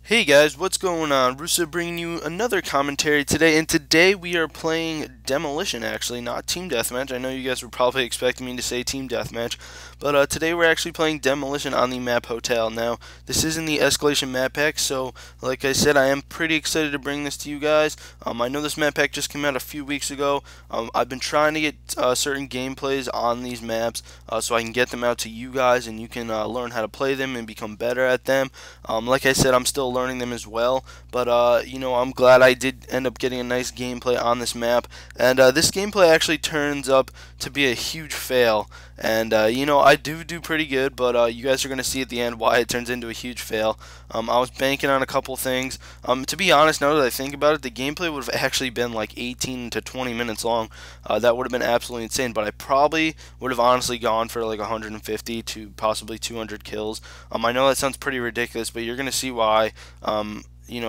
Hey guys, what's going on? Rusa bringing you another commentary today, and today we are playing Demolition, actually, not Team Deathmatch. I know you guys were probably expecting me to say Team Deathmatch, but today we're actually playing Demolition on the map Hotel. Now, this is in the Escalation map pack, so like I said, I am pretty excited to bring this to you guys. I know this map pack just came out a few weeks ago. I've been trying to get certain gameplays on these maps so I can get them out to you guys, and you can learn how to play them and become better at them. Like I said, I'm still learning them as well, but I'm glad I did end up getting a nice gameplay on this map, and this gameplay actually turns up to be a huge fail, and I do pretty good, but you guys are going to see at the end why it turns into a huge fail. I was banking on a couple things. To be honest, now that I think about it, the gameplay would have actually been like 18 to 20 minutes long. That would have been absolutely insane, but I probably would have honestly gone for like 150 to possibly 200 kills. I know that sounds pretty ridiculous, but you're going to see why,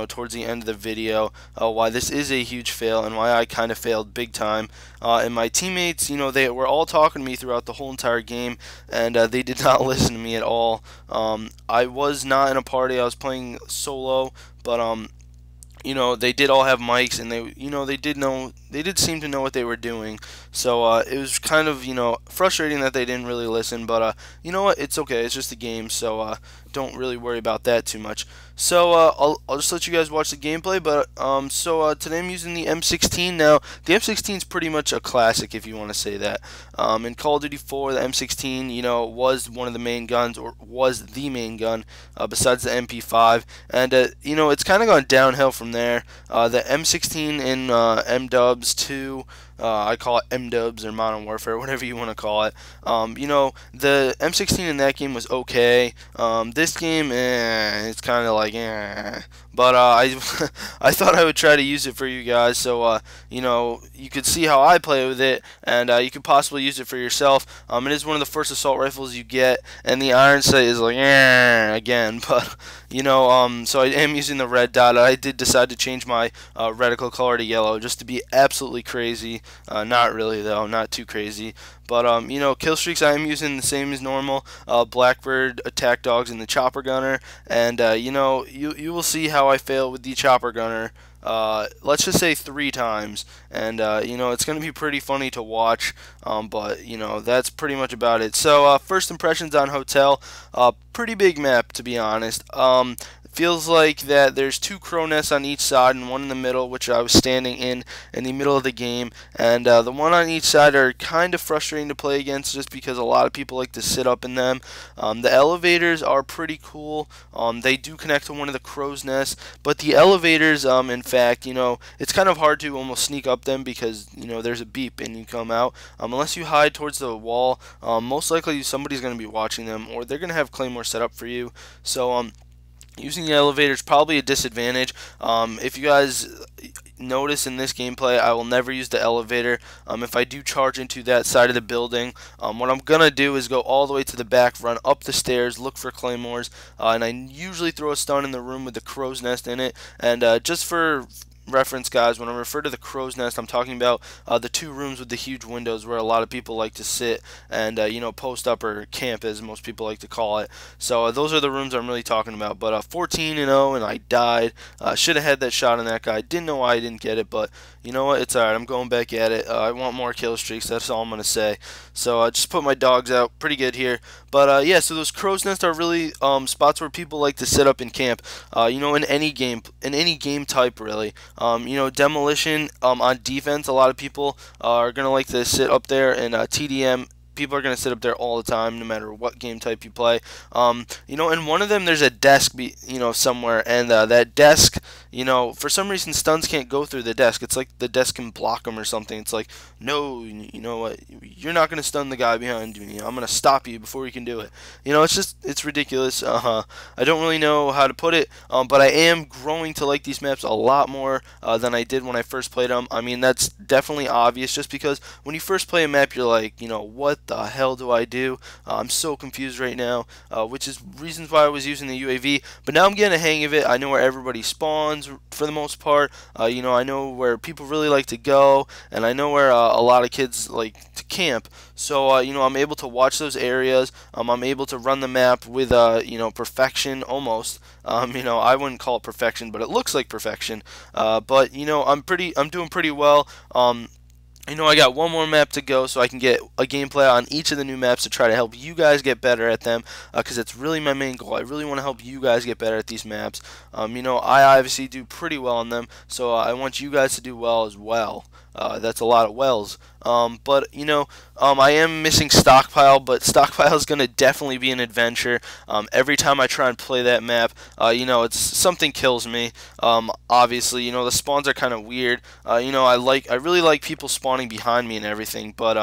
towards the end of the video, why this is a huge fail and why I kind of failed big time. And my teammates, they were all talking to me throughout the whole entire game, and they did not listen to me at all. I was not in a party. I was playing solo, but they did all have mics, and they did seem to know what they were doing. So it was kind of, frustrating that they didn't really listen, but you know what, it's okay, it's just a game, so don't really worry about that too much. So I'll just let you guys watch the gameplay, but today I'm using the M16. Now, the M16 is pretty much a classic, if you want to say that. In Call of Duty 4, the M16, was one of the main guns, or was the main gun, besides the MP5, and it's kind of gone downhill from there. The M16 in M-Dubs 2, I call it M-Dubs or Modern Warfare, whatever you want to call it. The M16 in that game was okay. This game, it's kind of like, but I I thought I would try to use it for you guys, so you could see how I play with it, and you could possibly use it for yourself. It is one of the first assault rifles you get, and the iron sight is like again, but so I am using the red dot. I did decide to change my reticle color to yellow just to be absolutely crazy. Not really though, not too crazy. But kill streaks I am using the same as normal. Blackbird, attack dogs, and the chopper gunner. And you will see how I fail with the chopper gunner. Let's just say 3 times, and it's going to be pretty funny to watch, but that's pretty much about it. So first impressions on Hotel, pretty big map, to be honest. Feels like that there's 2 crow nests on each side and one in the middle, which I was standing in the middle of the game, and the one on each side are kind of frustrating to play against just because a lot of people like to sit up in them. The elevators are pretty cool. They do connect to one of the crow's nests, but the elevators, in fact, it's kind of hard to almost sneak up them because there's a beep and you come out. Unless you hide towards the wall, most likely somebody's going to be watching them, or they're going to have Claymore set up for you. So using the elevator is probably a disadvantage. If you guys notice in this gameplay, I will never use the elevator. If I do charge into that side of the building, what I'm going to do is go all the way to the back, run up the stairs, look for claymores, and I usually throw a stun in the room with the crow's nest in it. And just for reference, guys, when I refer to the crow's nest, I'm talking about the 2 rooms with the huge windows where a lot of people like to sit and post up, or camp as most people like to call it. So those are the rooms I'm really talking about. But 14-0, and I died. Should have had that shot on that guy. Didn't know why I didn't get it, but you know what, it's alright. I'm going back at it. I want more kill streaks, that's all I'm going to say. So I just put my dogs out pretty good here. But yeah, so those crow's nests are really spots where people like to sit up in camp. In any game type, really. Demolition, on defense, a lot of people are going to like to sit up there, and TDM, people are going to sit up there all the time, no matter what game type you play. In one of them, there's a desk, somewhere, and that desk, for some reason, stuns can't go through the desk. It's like the desk can block them or something. It's like, no, you know what, you're not going to stun the guy behind you. I'm going to stop you before you can do it. It's ridiculous. I don't really know how to put it, but I am growing to like these maps a lot more than I did when I first played them. I mean, that's definitely obvious, just because when you first play a map, you're like, what the hell do I do? I'm so confused right now, which is reasons why I was using the UAV, but now I'm getting a hang of it. I know where everybody spawns for the most part. I know where people really like to go, and I know where a lot of kids like to camp. camp. So you know, I'm able to watch those areas. I'm able to run the map with you know, perfection almost. You know, I wouldn't call it perfection, but it looks like perfection. But you know, I'm doing pretty well. You know, I got one more map to go, so I can get a gameplay on each of the new maps to try to help you guys get better at them, because that's really my main goal. I really want to help you guys get better at these maps. You know, I obviously do pretty well on them, so I want you guys to do well as well. That's a lot of wells. But you know, I am missing Stockpile, but Stockpile is going to definitely be an adventure. Every time I try and play that map, you know, it's something kills me. Obviously, you know, the spawns are kind of weird. You know, I really like people spawning behind me and everything, but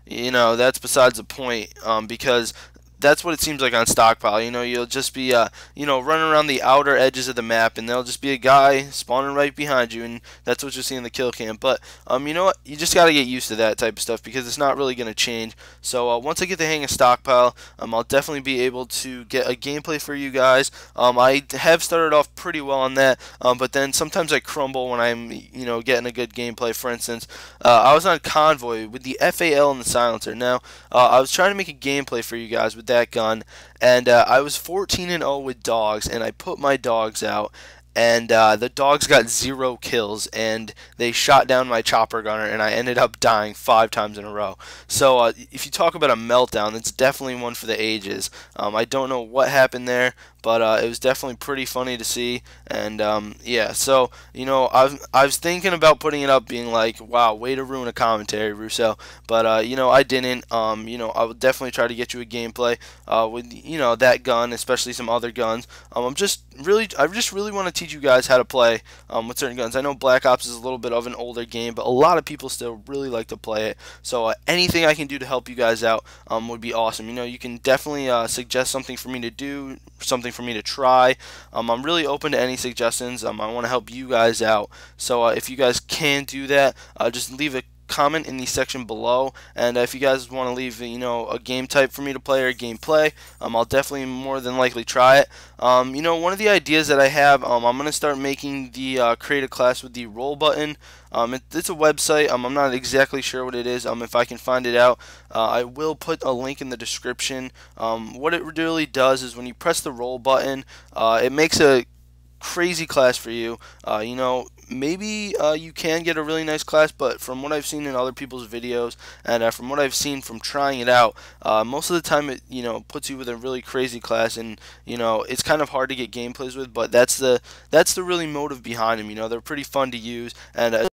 you know, that's besides the point. Because that's what it seems like on Stockpile. You know, you'll just be, you know, running around the outer edges of the map, and there'll just be a guy spawning right behind you, and that's what you'll see in the kill cam. But, you know what? You just got to get used to that type of stuff, because it's not really going to change. So, once I get the hang of Stockpile, I'll definitely be able to get a gameplay for you guys. I have started off pretty well on that, but then sometimes I crumble when I'm, you know, getting a good gameplay. For instance, I was on Convoy with the FAL and the silencer. Now, I was trying to make a gameplay for you guys with that gun, and I was 14-0 with dogs, and I put my dogs out, and the dogs got 0 kills, and they shot down my chopper gunner, and I ended up dying 5 times in a row. So if you talk about a meltdown, it's definitely one for the ages. I don't know what happened there, but it was definitely pretty funny to see. And yeah, so you know, I was thinking about putting it up, being like, wow, way to ruin a commentary, Russo. But you know, I didn't. You know, I will definitely try to get you a gameplay with, you know, that gun, especially some other guns. I just really want to teach you guys how to play with certain guns. I know Black Ops is a little bit of an older game, but a lot of people still really like to play it. So anything I can do to help you guys out would be awesome. You know, you can definitely suggest something for me to do, something for me to try. I'm really open to any suggestions. I want to help you guys out. So if you guys can do that, just leave a comment in the section below, and if you guys want to leave, you know, a game type for me to play or gameplay, I'll definitely more than likely try it. You know, one of the ideas that I have, I'm going to start making the create a class with the roll button. It's a website. I'm not exactly sure what it is. If I can find it out, I will put a link in the description. What it really does is when you press the roll button, it makes a crazy class for you. You know, maybe you can get a really nice class, but from what I've seen in other people's videos, and from what I've seen from trying it out, most of the time it, you know, puts you with a really crazy class, and you know, it's kind of hard to get gameplays with. But that's the really motive behind them. You know, they're pretty fun to use, and